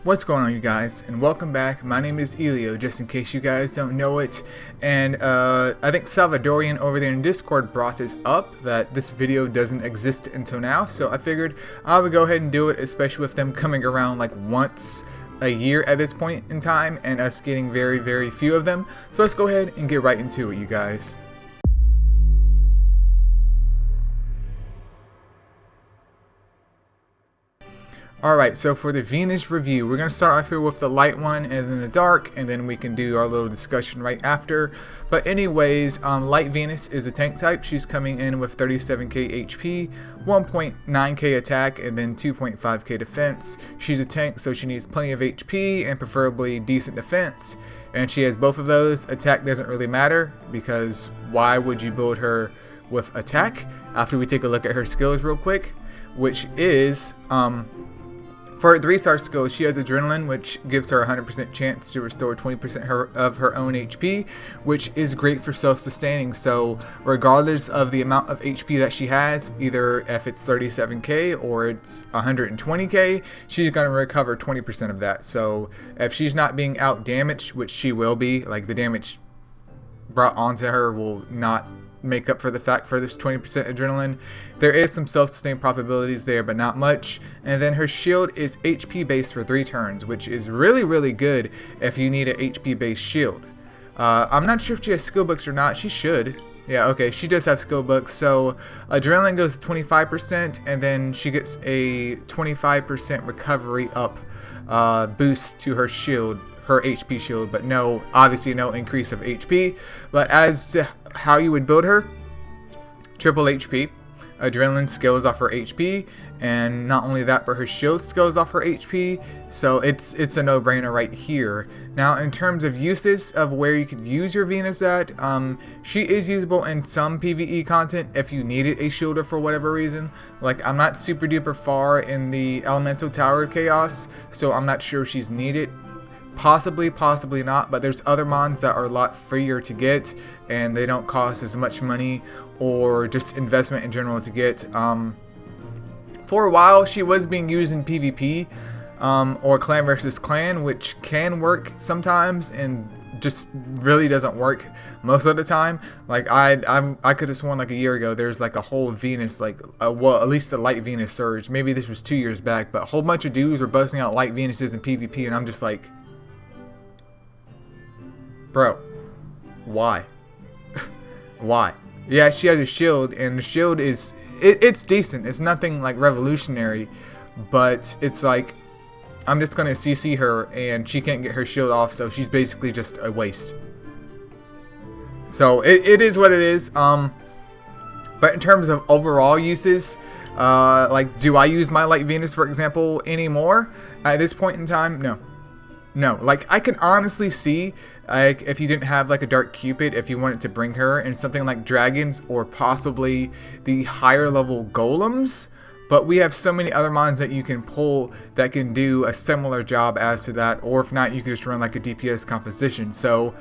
What's going on, you guys, and welcome back. My name is Eileo, just in case you guys don't know it. And I think Salvadorian over there in Discord brought this up, that this video doesn't exist until now, so I figured I would go ahead and do it, especially with them coming around like once a year at this point in time, and us getting very few of them. So let's go ahead and get right into it, you guys. Alright, so for the Venus review, we're going to start off here with the light one and then the dark, and then we can do our little discussion right after. But anyways, light Venus is the tank type. She's coming in with 37k HP, 1.9k attack, and then 2.5k defense. She's a tank, so she needs plenty of HP and preferably decent defense. And she has both of those. Attack doesn't really matter, because why would you build her with attack? After we take a look at her skills real quick, which is... for her 3-star skill, she has Adrenaline, which gives her a 100% chance to restore 20% of her own HP, which is great for self-sustaining. So regardless of the amount of HP that she has, either if it's 37k or it's 120k, she's going to recover 20% of that. So if she's not being out-damaged, which she will be, like the damage brought onto her will not make up for the fact for this 20% adrenaline. There is some self-sustain probabilities there, but not much. And then her shield is HP based for 3 turns, which is really good if you need an HP based shield. I'm not sure if she has skill books or not. She should. Yeah, okay, she does have skill books. So adrenaline goes to 25%, and then she gets a 25% recovery up boost to her shield, her HP shield, but obviously no increase of HP. But as to how you would build her, triple HP, adrenaline scales off her HP, and not only that, but her shield scales off her HP. So it's a no-brainer right here. Now, in terms of uses of where you could use your Venus at, she is usable in some PvE content if you needed a shielder for whatever reason. Like, I'm not super duper far in the Elemental Tower of Chaos, so I'm not sure she's needed. Possibly not, but there's other mons that are a lot freer to get, and they don't cost as much money or just investment in general to get. For a while, she was being used in PvP or clan versus clan, which can work sometimes and just really doesn't work most of the time. Like I could have sworn like a year ago there's like a whole Venus, like well, at least the light Venus surge. Maybe this was 2 years back, but a whole bunch of dudes were busting out light Venuses in PvP, and I'm just like, bro, why? Why? Yeah, she has a shield, and the shield is it's decent. It's nothing like revolutionary, but it's like, I'm just gonna CC her and she can't get her shield off, so she's basically just a waste. So it is what it is. But in terms of overall uses, like, do I use my light Venus, for example, anymore at this point in time? No, like, I can honestly see, like, if you didn't have like a Dark Cupid, if you wanted to bring her in something like dragons or possibly the higher level golems, but we have so many other mons that you can pull that can do a similar job as to that, or if not, you could just run like a DPS composition. So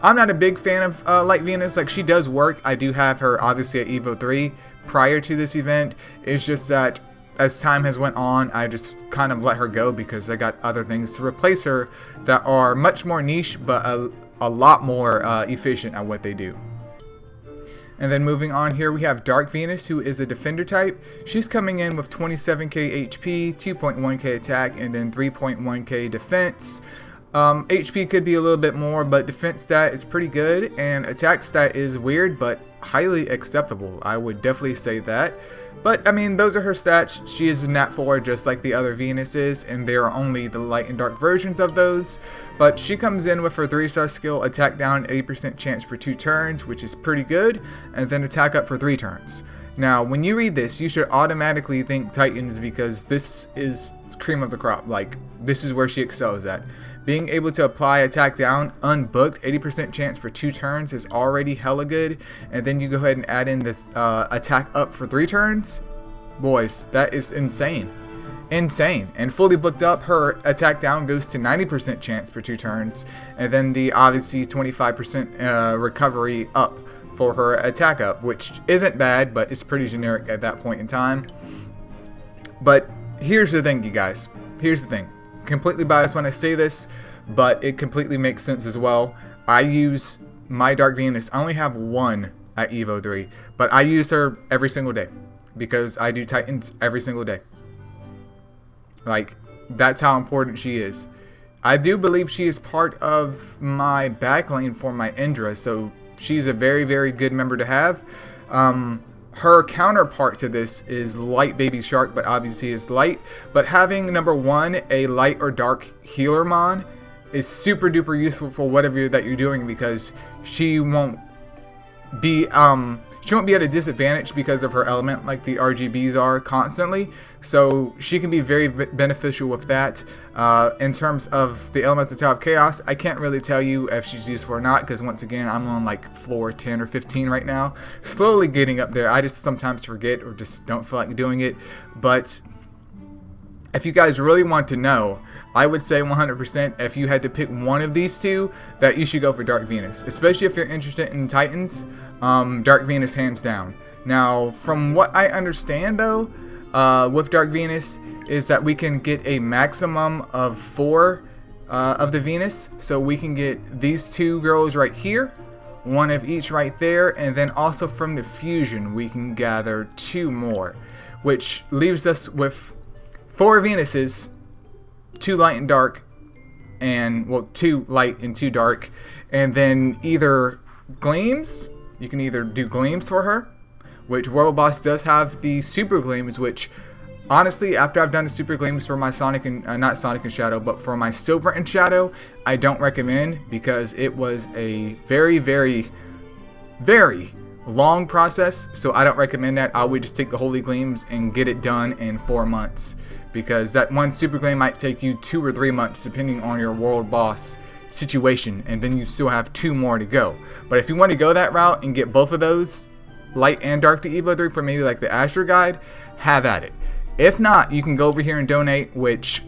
I'm not a big fan of light Venus. Like, she does work. I do have her obviously at Evo 3 prior to this event. It's just that as time has went on, I just kind of let her go because I got other things to replace her that are much more niche, but a lot more efficient at what they do. And then moving on here, we have Dark Venus, who is a defender type. She's coming in with 27k HP, 2.1k attack, and then 3.1k defense. HP could be a little bit more, but defense stat is pretty good, and attack stat is weird, but highly acceptable. I would definitely say that. But, I mean, those are her stats. She is a Nat 4 just like the other Venuses, and there are only the light and dark versions of those. But she comes in with her 3-star skill, attack down 80% chance for 2 turns, which is pretty good, and then attack up for 3 turns. Now, when you read this, you should automatically think Titans, because this is cream of the crop. Like, this is where she excels at. Being able to apply attack down unbooked, 80% chance for 2 turns is already hella good. And then you go ahead and add in this attack up for 3 turns. Boys, that is insane. Insane. And fully booked up, her attack down goes to 90% chance for 2 turns. And then the obviously 25% recovery up for her attack up, which isn't bad, but it's pretty generic at that point in time. But here's the thing, you guys. Here's the thing. completely biased when I say this, but it completely makes sense as well. I use my Dark Venus. I only have one at Evo 3, but I use her every single day because I do Titans every single day. Like, that's how important she is. I do believe she is part of my backlane for my Indra, so she's a very, very good member to have. Her counterpart to this is Light Baby Shark, but obviously it's light. But having, number one, a light or dark healer mon is super duper useful for whatever that you're doing, because she won't be at a disadvantage because of her element like the RGBs are constantly. So she can be very beneficial with that. In terms of the Elemental Tower of Chaos, I can't really tell you if she's useful or not, because once again, I'm on like floor 10 or 15 right now. Slowly getting up there. I just sometimes forget or just don't feel like doing it. But if you guys really want to know, I would say 100% if you had to pick one of these two, that you should go for Dark Venus. Especially if you're interested in Titans, Dark Venus hands down. Now, from what I understand though, with Dark Venus, is that we can get a maximum of 4 of the Venus. So we can get these 2 girls right here, 1 of each right there, and then also from the fusion we can gather 2 more, which leaves us with 4 Venuses, 2 light and dark, and well, 2 light and 2 dark, and then either gleams. You can either do gleams for her, which World Boss does have the super gleams, which honestly, after I've done the super gleams for my Sonic and not Sonic and Shadow, but for my Silver and Shadow, I don't recommend, because it was a very, very, very long process. So I don't recommend that. I would just take the Holy Gleams and get it done in 4 months, because that one super gleam might take you 2 or 3 months depending on your World Boss situation, and then you still have 2 more to go. But if you want to go that route and get both of those, light and dark, to Evo 3 for maybe like the Astro Guide, have at it. If not, you can go over here and donate, which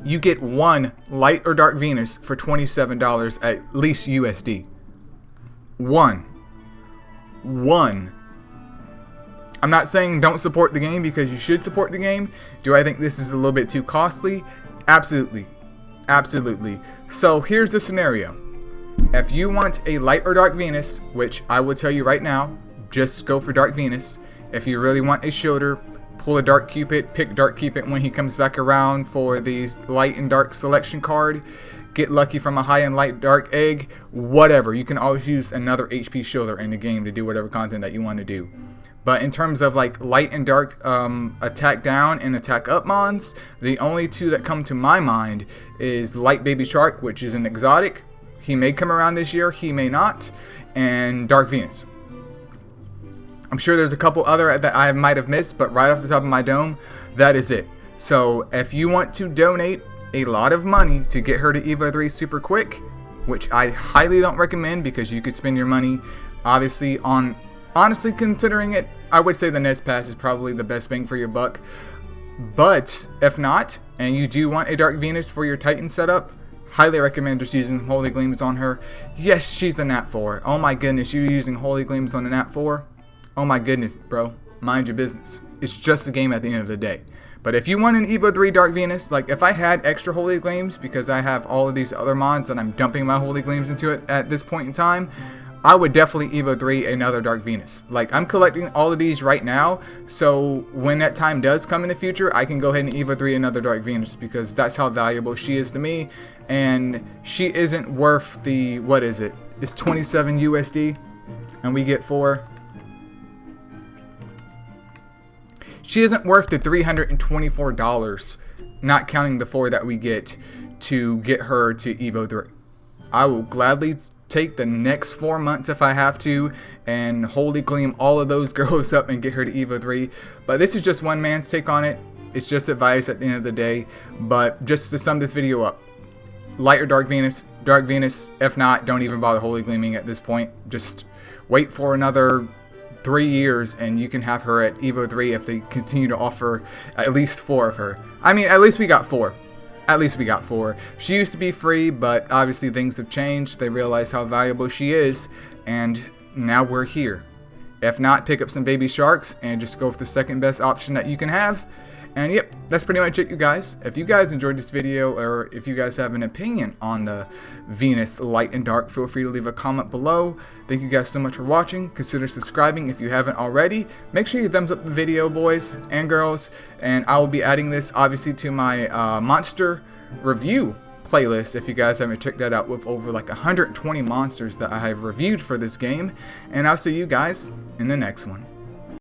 you get 1 light or dark Venus for $27 at least USD. One. I'm not saying don't support the game, because you should support the game. Do I think this is a little bit too costly? Absolutely. Absolutely. So here's the scenario. If you want a light or dark Venus, which I will tell you right now, just go for Dark Venus. If you really want a shielder, pull a Dark Cupid, pick Dark Cupid when he comes back around for the light and dark selection card. Get lucky from a high and light dark egg, whatever. You can always use another HP shielder in the game to do whatever content that you want to do. But in terms of like light and dark attack down and attack up mons, the only 2 that come to my mind is Light Baby Shark, which is an exotic. He may come around this year, he may not, and Dark Venus. I'm sure there's a couple other that I might have missed, but right off the top of my dome, that is it. So if you want to donate a lot of money to get her to Evo 3 super quick, which I highly don't recommend, because you could spend your money obviously on, honestly considering it, I would say the Nest Pass is probably the best bang for your buck. But if not, and you do want a Dark Venus for your Titan setup, highly recommend just using Holy Gleams on her. Yes, she's a Nat 4. Oh my goodness, you're using Holy Gleams on a Nat 4? Oh my goodness, bro. Mind your business. It's just a game at the end of the day. But if you want an Evo 3 Dark Venus, like if I had extra Holy Gleams, because I have all of these other mods that I'm dumping my Holy Gleams into it at this point in time, I would definitely Evo 3 another Dark Venus. Like, I'm collecting all of these right now, so when that time does come in the future, I can go ahead and Evo 3 another Dark Venus, because that's how valuable she is to me. And she isn't worth the, what is it? It's 27 USD, and we get 4. She isn't worth the $324, not counting the 4 that we get to get her to Evo 3. I will gladly take the next 4 months if I have to and Holy Gleam all of those girls up and get her to Evo 3. But this is just one man's take on it. It's just advice at the end of the day. But just to sum this video up, light or dark Venus, dark Venus. If not, don't even bother Holy Gleaming at this point. Just wait for another 3 years and you can have her at Evo 3 if they continue to offer at least 4 of her. I mean, at least we got 4. At least we got 4. She used to be free, but obviously things have changed. They realize how valuable she is, and now we're here. If not, pick up some baby sharks and just go with the second best option that you can have. And yep, that's pretty much it, you guys. If you guys enjoyed this video, or if you guys have an opinion on the Venus light and dark, feel free to leave a comment below. Thank you guys so much for watching. Consider subscribing if you haven't already. Make sure you thumbs up the video, boys and girls. And I will be adding this obviously to my monster review playlist if you guys haven't checked that out, with over like 120 monsters that I have reviewed for this game. And I'll see you guys in the next one.